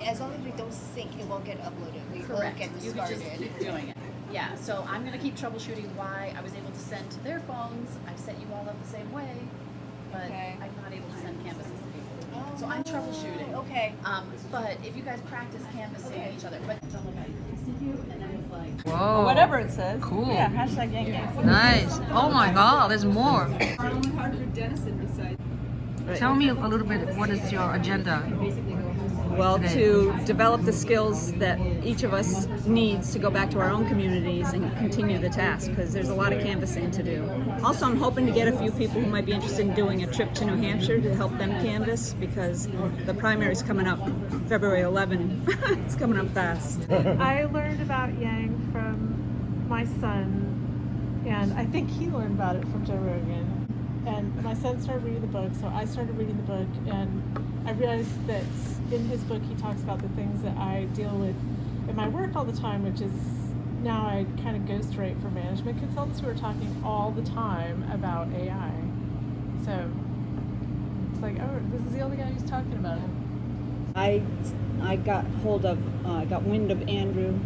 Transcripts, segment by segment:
as long as we don't sync, it won't get uploaded. We Correct. won't get You started. can just keep doing it. Yeah, so I'm going to keep troubleshooting why I was able to send to their phones. I've set you all up the same way, but Okay. I'm not able to send canvases to people. Oh, So I'm troubleshooting. Okay. But if you guys practice canvassing each other, but don't look, I texted you and then it's like, Whoa. Whatever it says. Cool. Yeah, hashtag Yang Yang. Nice. Oh my God, there's more. Tell me a little bit, what is your agenda? Well, today? to develop the skills that each of us needs to go back to our own communities and continue the task, because there's a lot of canvassing to do. Also, I'm hoping to get a few people who might be interested in doing a trip to New Hampshire to help them canvass, because the primary is coming up February 11. It's coming up fast. I learned about Yang from my son, and I think he learned about it from Joe Rogan. And my son started reading the book, so I started reading the book, and I realized that in his book he talks about the things that I deal with in my work all the time, which is now I kind of ghostwrite for management consultants who are talking all the time about AI. So it's like, oh, this is the only guy who's talking about it. I got wind of Andrew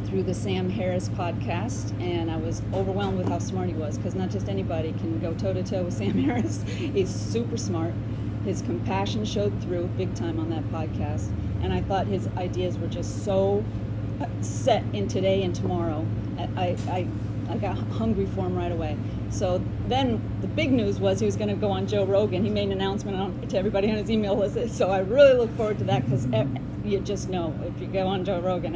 through the Sam Harris podcast, and I was overwhelmed with how smart he was, because not just anybody can go toe-to-toe with Sam Harris. He's super smart. His compassion showed through big time on that podcast, and I thought his ideas were just so set in today and tomorrow. I got hungry for him right away. So then the big news was he was going to go on Joe Rogan. He made an announcement to everybody on his email list. So I really look forward to that, because you just know if you go on Joe Rogan,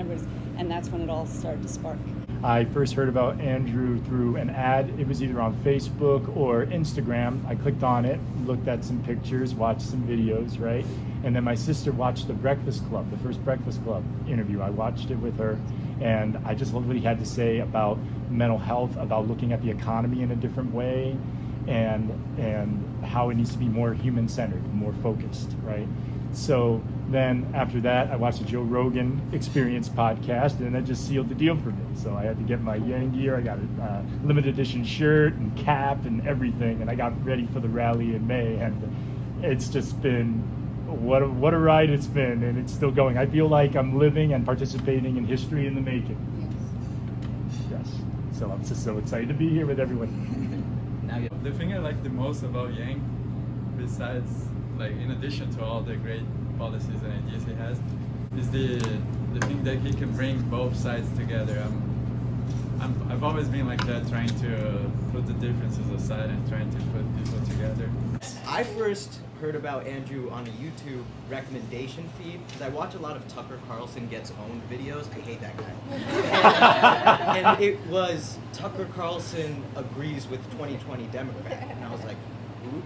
and that's when it all started to spark. I first heard about Andrew through an ad. It was either on Facebook or Instagram. I clicked on it, looked at some pictures, watched some videos, right? And then my sister watched the Breakfast Club, the first Breakfast Club interview. I watched it with her, and I just loved what he had to say about mental health, about looking at the economy in a different way, and how it needs to be more human-centered, more focused, right? So then after that, I watched the Joe Rogan Experience podcast, and that just sealed the deal for me. So I had to get my Yang gear. I got a limited edition shirt and cap and everything, and I got ready for the rally in May. And it's just been what a ride it's been, and it's still going. I feel like I'm living and participating in history in the making. Yes. So I'm just so excited to be here with everyone. The thing I like the most about Yang, besides, like, in addition to all the great policies and ideas he has, is the thing that he can bring both sides together. I've always been like that, trying to put the differences aside and trying to put people together. I first heard about Andrew on a YouTube recommendation feed, because I watch a lot of Tucker Carlson Gets Owned videos. I hate that guy. And it was Tucker Carlson agrees with 2020 Democrat. And I was like, ooh.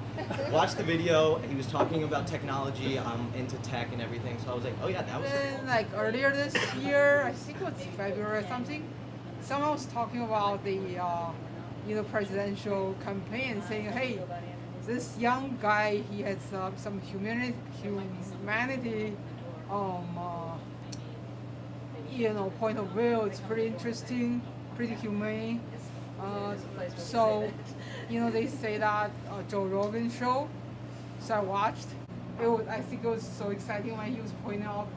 Watched the video, and he was talking about technology. I'm into tech and everything, so I was like, oh yeah, that was Then, like earlier this year, I think it was February or something, someone was talking about the presidential campaign, saying, hey, this young guy, he has some humanity point of view. It's pretty interesting, pretty humane. So they say that Joe Rogan show. So I watched. I think it was so exciting when he was pointing out,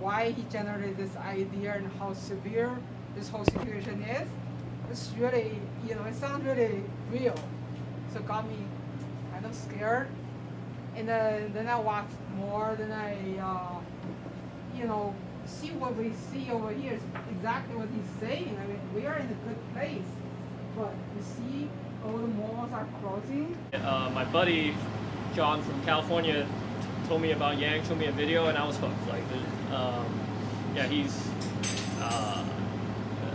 why he generated this idea and how severe this whole situation is. It's really, it sounds really real. So it got me kind of scared. And then I watched more. Then I, see what we see over here is exactly what he's saying. I mean, we are in a good place, but you see all the malls are closing. My buddy John from California told me about Yang, showed me a video, and I was hooked. Like, he's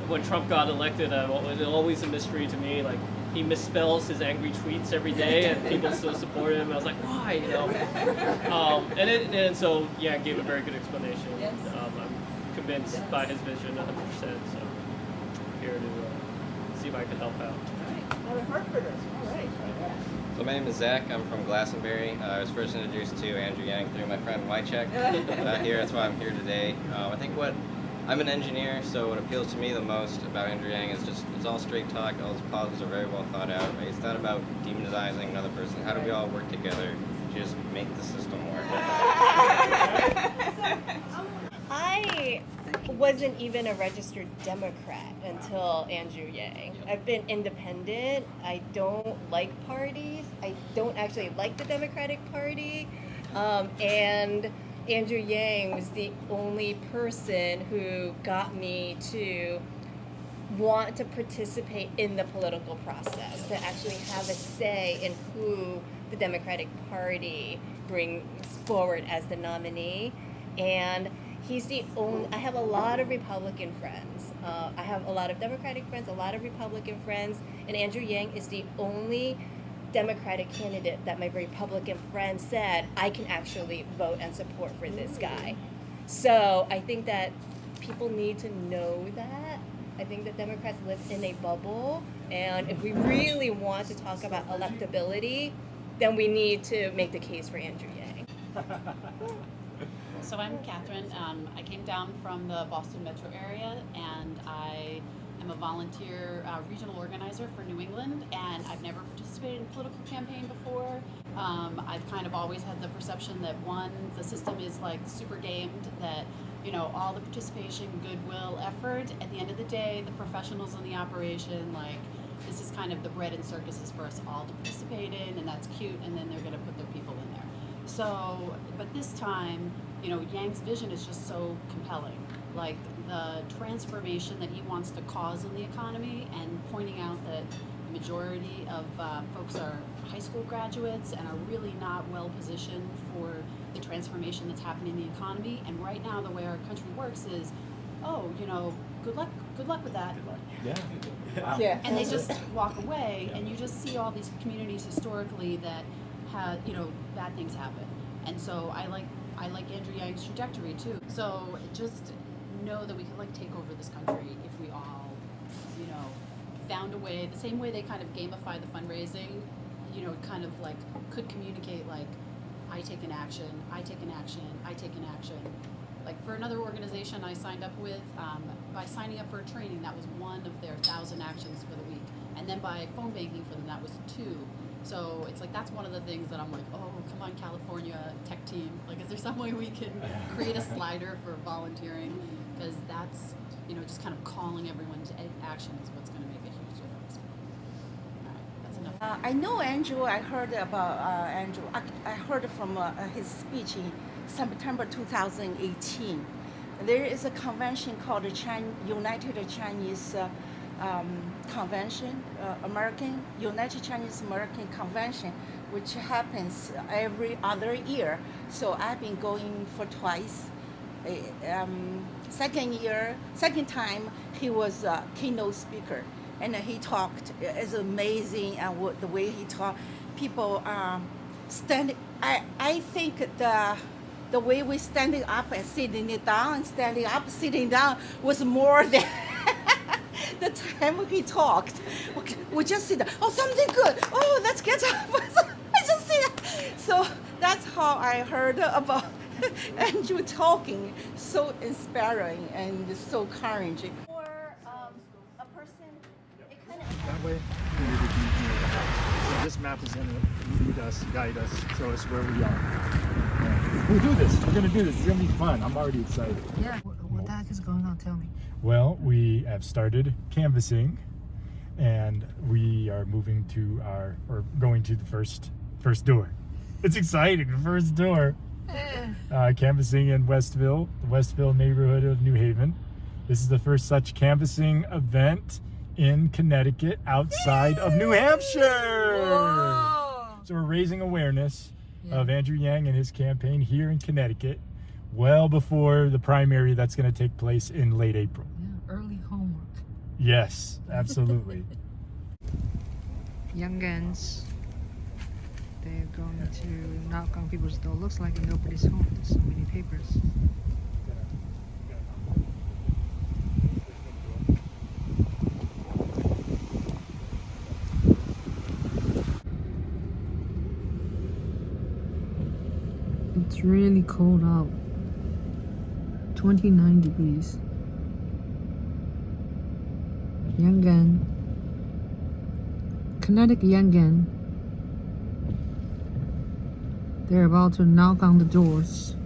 when Trump got elected, it was always a mystery to me. Like, he misspells his angry tweets every day, and people still support him. I was like, why? So Yang gave a very good explanation. Yes. I'm convinced by his vision 100%. So I'm here to see if I can help out. So my name is Zack. I'm from Glastonbury. I was first introduced to Andrew Yang through my friend Wycheck here. That's why I'm here today. I think I'm an engineer, so what appeals to me the most about Andrew Yang is just it's all straight talk. All his policies are very well thought out. Right? It's not about demonizing another person. How do we all work together just make the system work. I wasn't even a registered Democrat until Andrew Yang. I've been independent. I don't like parties. I don't actually like the Democratic Party. And Andrew Yang was the only person who got me to want to participate in the political process, to actually have a say in who the Democratic Party brings forward as the nominee. And he's the only, I have a lot of Republican friends. I have a lot of Democratic friends, a lot of Republican friends, and Andrew Yang is the only Democratic candidate that my Republican friend said, I can actually vote and support for this guy. So I think that people need to know that. I think that Democrats live in a bubble, and if we really want to talk about electability, then we need to make the case for Andrew Yang. So I'm Katherine. I came down from the Boston metro area, and I am a volunteer regional organizer for New England, and I've never participated in a political campaign before. I've kind of always had the perception that, one, the system is like super gamed, that all the participation, goodwill, effort, at the end of the day, the professionals in the operation, like, this is kind of the bread and circuses for us all to participate in, and that's cute, and then they're going to put their people in there. So, but this time, Yang's vision is just so compelling. Like, the transformation that he wants to cause in the economy, and pointing out that the majority of folks are high school graduates and are really not well positioned for the transformation that's happening in the economy. And right now, the way our country works is, good luck with that. Yeah. And they just walk away, and you just see all these communities historically that had, bad things happen. And so I like Andrew Yang's trajectory too. So just know that we could take over this country if we all, found a way, the same way they kind of gamify the fundraising, kind of could communicate I take an action, I take an action, I take an action. Like for another organization I signed up with, by signing up for a training, that was one of their 1,000 actions for the week. And then by phone banking for them, that was 2. So it's that's one of the things that I'm oh, come on, California tech team. Is there some way we can create a slider for volunteering? Because that's, just kind of calling everyone to action is what's going to make a huge difference. All right, that's enough. I know Andrew. I heard about Andrew. I heard from his speech in September 2018. There is a convention called the United Chinese Convention, United Chinese American Convention, which happens every other year. So I've been going for twice. Second time he was a keynote speaker, and he talked. It's amazing, and the way he talked, people standing. I think the way we standing up and sitting down, standing up, sitting down was more than the time he talked. We just sit down. Oh, something good. Oh, let's get up. I just sit down. So that's how I heard about Andrew talking. So inspiring and so encouraging. For a person, it kind of... That way, so this map is going to lead us, guide us, show us where we are. We'll do this. We're going to do this. It's going to be fun. I'm already excited. Yeah. What the heck is going on? Tell me. Well, we have started canvassing, and we are moving to going to the first door. It's exciting, the first door. Canvassing in Westville, the Westville neighborhood of New Haven. This is the first such canvassing event in Connecticut outside of New Hampshire. Whoa. So we're raising awareness of Andrew Yang and his campaign here in Connecticut, well before the primary that's going to take place in late April. Yeah, early homework. Yes, absolutely. Young guns. They're going to knock on people's door. Looks like nobody's home. There's so many papers. It's really cold out. 29 degrees. Yangan. Connecticut Yangan. They're about to knock on the doors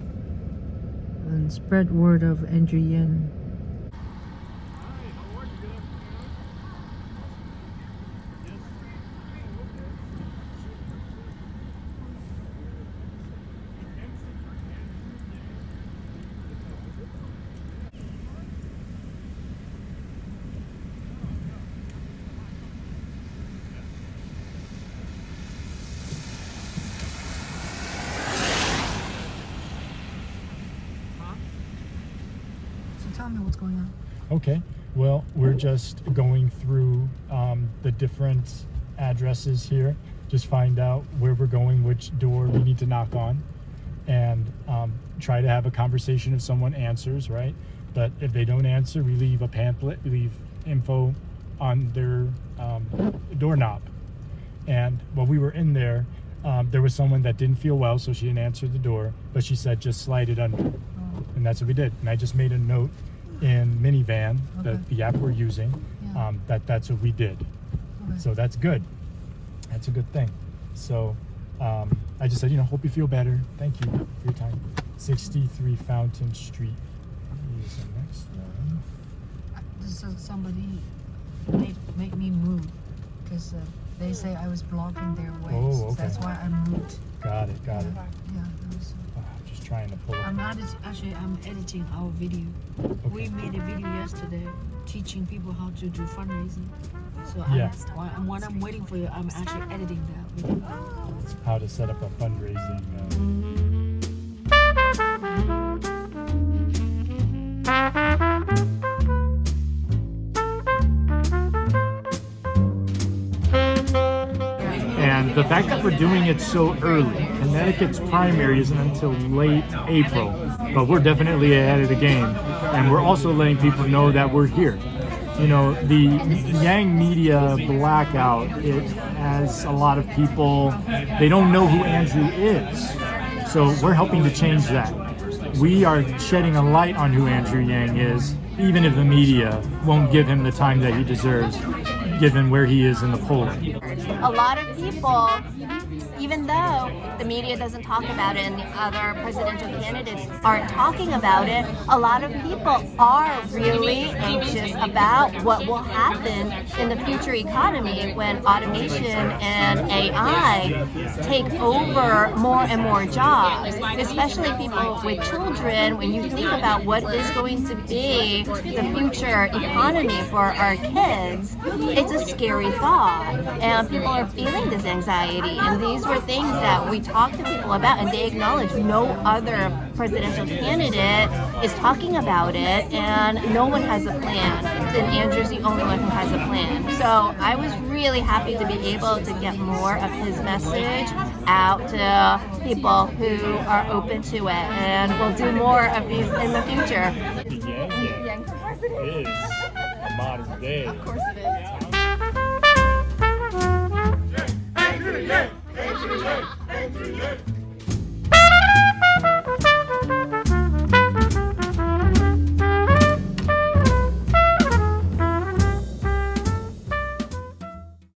and spread word of Andrew Yang. Tell me what's going on. Okay, well, we're just going through the different addresses here, just find out where we're going, which door we need to knock on, and try to have a conversation if someone answers, right? But if they don't answer, we leave a pamphlet, we leave info on their doorknob. And while we were in there, there was someone that didn't feel well, so she didn't answer the door, but she said just slide it under. And that's what we did. And I just made a note in Minivan, the app we're using, that's what we did. So that's good. That's a good thing. So I just said, hope you feel better. Thank you for your time. 63 Fountain Street is the next one. This is somebody make me move because they say I was blocking their way. Oh, okay. That's why I moved. Got it. Yeah, that was, I'm just trying to pull up. I'm editing our video. Okay. We made a video yesterday teaching people how to do fundraising. So when I'm waiting for you, I'm actually editing that video. How to set up a fundraising. And the fact that we're doing it so early, Connecticut's primary isn't until late April, but we're definitely ahead of the game. And we're also letting people know that we're here. The Yang media blackout, it has a lot of people, they don't know who Andrew is. So we're helping to change that. We are shedding a light on who Andrew Yang is, even if the media won't give him the time that he deserves, given where he is in the polling. A lot of people, even though the media doesn't talk about it and the other presidential candidates aren't talking about it, a lot of people are really anxious about what will happen in the future economy when automation and AI take over more and more jobs, especially people with children. When you think about what is going to be the future economy for our kids, it's a scary thought, and people are feeling this anxiety, and these were things that we talked to people about, and they acknowledge no other presidential candidate is talking about it, and no one has a plan. And Andrew's the only one who has a plan. So I was really happy to be able to get more of his message out to people who are open to it, and we'll do more of these in the future. The Yang for president is a modern day. Of course it is. Andrew Yang! Andrew Yang! Andrew Yang!